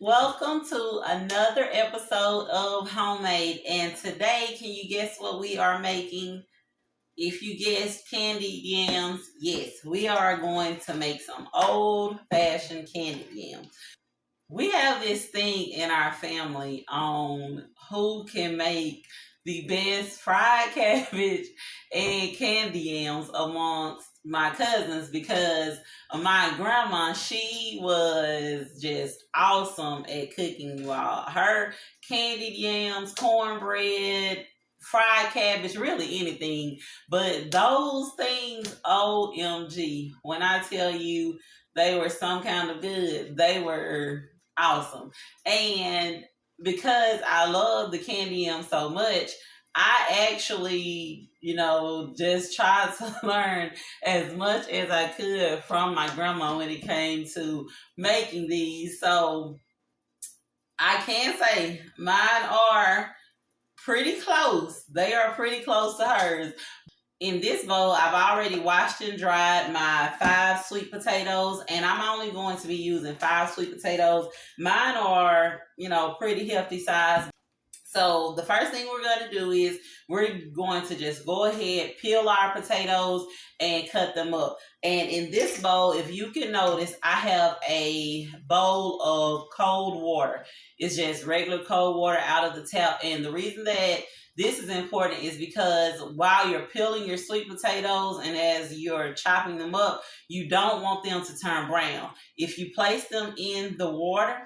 Welcome to another episode of Homemade. And today, can you guess what we are making? If you guessed candied yams, yes, we are going to make some old fashioned candied yams. We have this thing in our family on who can make the best fried cabbage and candy yams amongst my cousins because my grandma, she was just awesome at cooking, you all. Her candied yams, cornbread, fried cabbage, really anything. But those things, OMG, when I tell you they were some kind of good, they were awesome. And because I love the candy yam so much, I actually, just tried to learn as much as I could from my grandma when it came to making these. So I can say mine are pretty close. They are pretty close to hers. In this bowl, I've already washed and dried my 5 sweet potatoes, and I'm only going to be using 5 sweet potatoes. Mine are, pretty healthy size. So the first thing we're going to do is we're going to just go ahead, peel our potatoes, and cut them up. And in this bowl, if you can notice, I have a bowl of cold water. It's just regular cold water out of the tap. And the reason that this is important is because while you're peeling your sweet potatoes and as you're chopping them up, you don't want them to turn brown. If you place them in the water,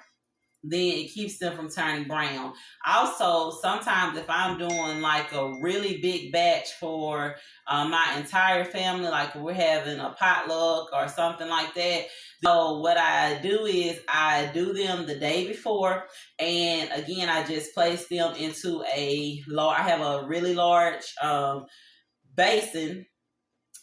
then it keeps them from turning brown. Also, sometimes if I'm doing like a really big batch for my entire family, like we're having a potluck or something like that, so what I do is I do them the day before, and again, I just place them into I have a really large basin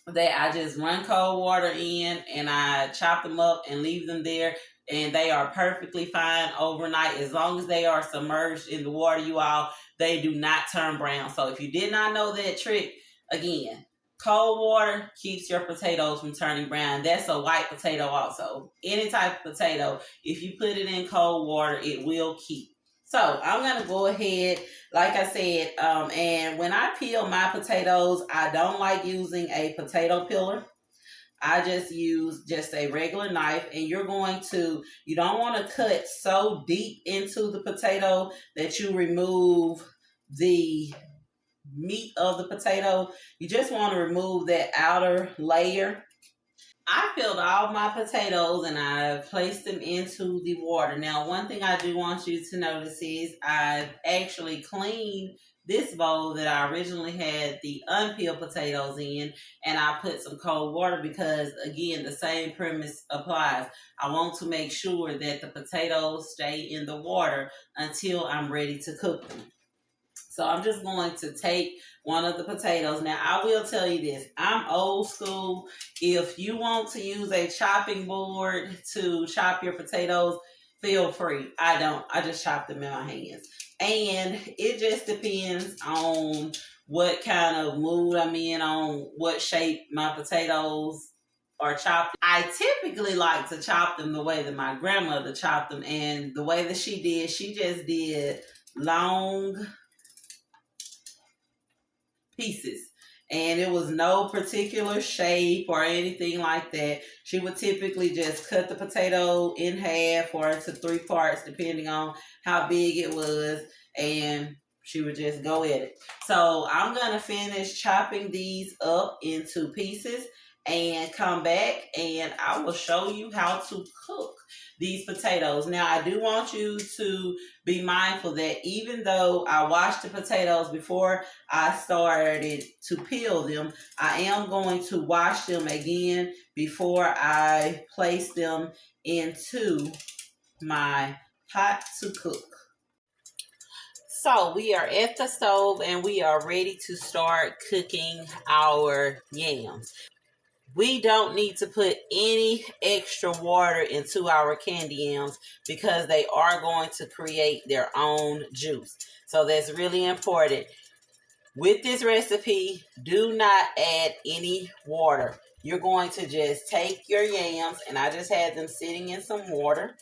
that I just run cold water in and I chop them up and leave them there. And they are perfectly fine overnight as long as they are submerged in the water, you all. They do not turn brown. So if you did not know that trick, again, cold water keeps your potatoes from turning brown. That's a white potato also. Any type of potato, if you put it in cold water, it will keep. So I'm going to go ahead, like I said, and when I peel my potatoes, I don't like using a potato peeler. I just use just a regular knife, and you don't want to cut so deep into the potato that you remove the meat of the potato. You just want to remove that outer layer. I peeled all my potatoes and I placed them into the water. Now, one thing I do want you to notice is I've actually cleaned this bowl that I originally had the unpeeled potatoes in, and I put some cold water because, again, the same premise applies. I want to make sure that the potatoes stay in the water until I'm ready to cook them. So I'm just going to take one of the potatoes. Now, I will tell you this. I'm old school. If you want to use a chopping board to chop your potatoes, feel free. I don't. I just chop them in my hands. And it just depends on what kind of mood I'm in, on what shape my potatoes are chopped. I typically like to chop them the way that my grandmother chopped them. And the way that she just did long pieces, and it was no particular shape or anything like that. She would typically just cut the potato in half or into 3 parts depending on how big it was, and she would just go at it. So I'm gonna finish chopping these up into pieces and come back and I will show you how to cook these potatoes. Now, I do want you to be mindful that even though I washed the potatoes before I started to peel them, I am going to wash them again before I place them into my pot to cook. So we are at the stove and we are ready to start cooking our yams. We don't need to put any extra water into our candy yams because they are going to create their own juice. So that's really important. With this recipe, do not add any water. You're going to just take your yams, and I just had them sitting in some water.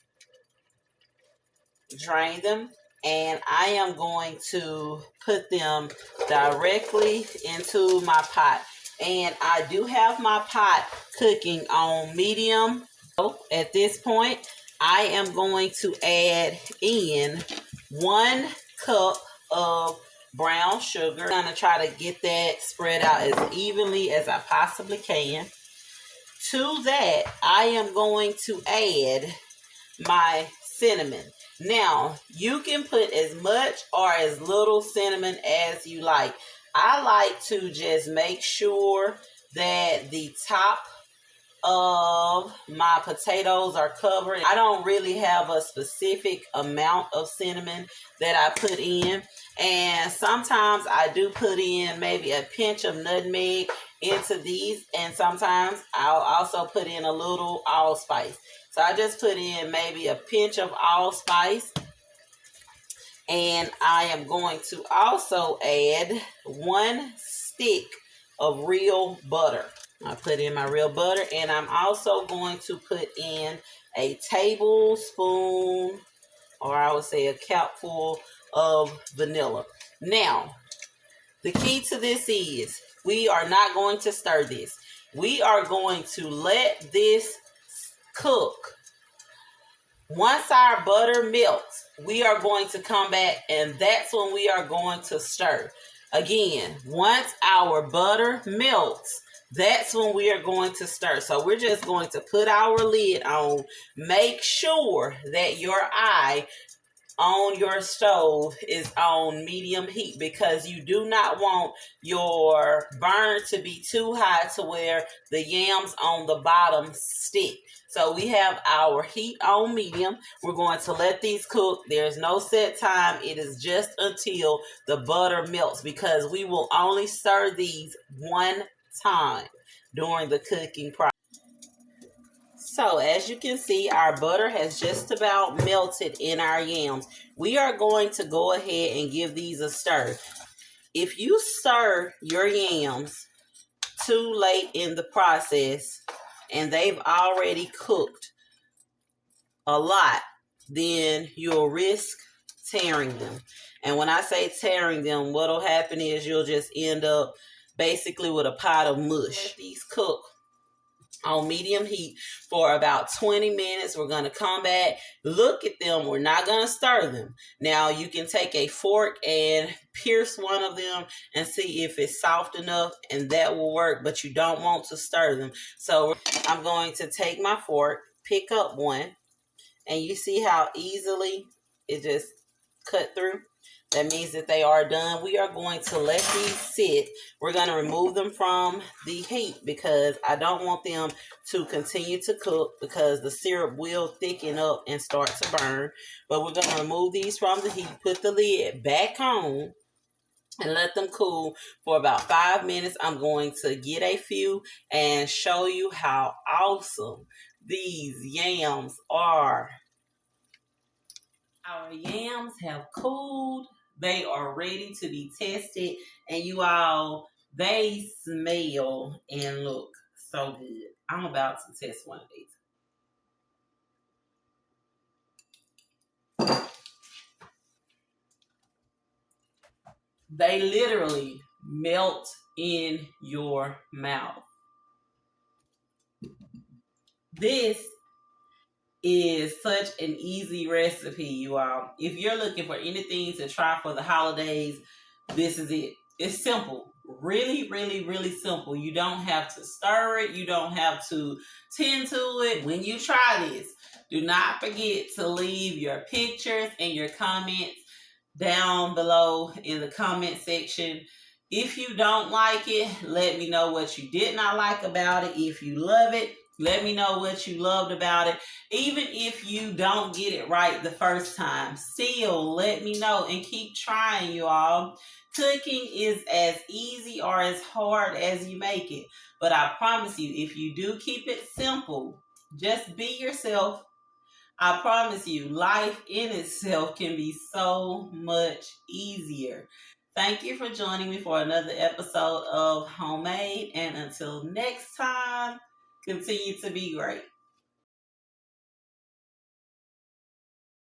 drain them, and I am going to put them directly into my pot. And I do have my pot cooking on medium. So at this point, I am going to add in 1 cup of brown sugar. I'm going to try to get that spread out as evenly as I possibly can. To that, I am going to add my cinnamon. Now, you can put as much or as little cinnamon as you like. I like to just make sure that the top of my potatoes are covered. I don't really have a specific amount of cinnamon that I put in. And sometimes I do put in maybe a pinch of nutmeg into these. And sometimes I'll also put in a little allspice. So I just put in maybe a pinch of allspice. And I am going to also add 1 stick of real butter. I put in my real butter, and I'm also going to put in a tablespoon, or I would say a cupful of vanilla. Now, the key to this is we are not going to stir this. We are going to let this cook. Once our butter melts, we are going to come back, and that's when we are going to stir. Again, once our butter melts, that's when we are going to stir. So we're just going to put our lid on. Make sure that your eye on your stove is on medium heat, because you do not want your burn to be too high to where the yams on the bottom stick. So we have our heat on medium. We're going to let these cook. There's no set time. It is just until the butter melts, because we will only stir these 1 time during the cooking process. So as you can see, our butter has just about melted in our yams. We are going to go ahead and give these a stir. If you stir your yams too late in the process and they've already cooked a lot, then you'll risk tearing them. And when I say tearing them, what'll happen is you'll just end up basically with a pot of mush. Let these cook on medium heat for about 20 minutes. We're going to come back, look at them. We're not going to stir them. Now you can take a fork and pierce one of them and see if it's soft enough, and that will work, but you don't want to stir them. So I'm going to take my fork, pick up one, and you see how easily it just cut through? That means that they are done. We are going to let these sit. We're going to remove them from the heat because I don't want them to continue to cook, because the syrup will thicken up and start to burn. But we're going to remove these from the heat, put the lid back on, and let them cool for about 5 minutes. I'm going to get a few and show you how awesome these yams are. Our yams have cooled. They are ready to be tested. And you all, they smell and look so good. I'm about to test one of these. They literally melt in your mouth. This is such an easy recipe, you all. If you're looking for anything to try for the holidays, this is it. It's simple. Really, really, really simple. You don't have to stir it. You don't have to tend to it. When you try this, do not forget to leave your pictures and your comments down below in the comment section. If you don't like it, let me know what you did not like about it. If you love it, let me know what you loved about it. Even if you don't get it right the first time, still let me know and keep trying, you all. Cooking is as easy or as hard as you make it. But I promise you, if you do keep it simple, just be yourself, I promise you, life in itself can be so much easier. Thank you for joining me for another episode of Homemade. And until next time, continue to be great.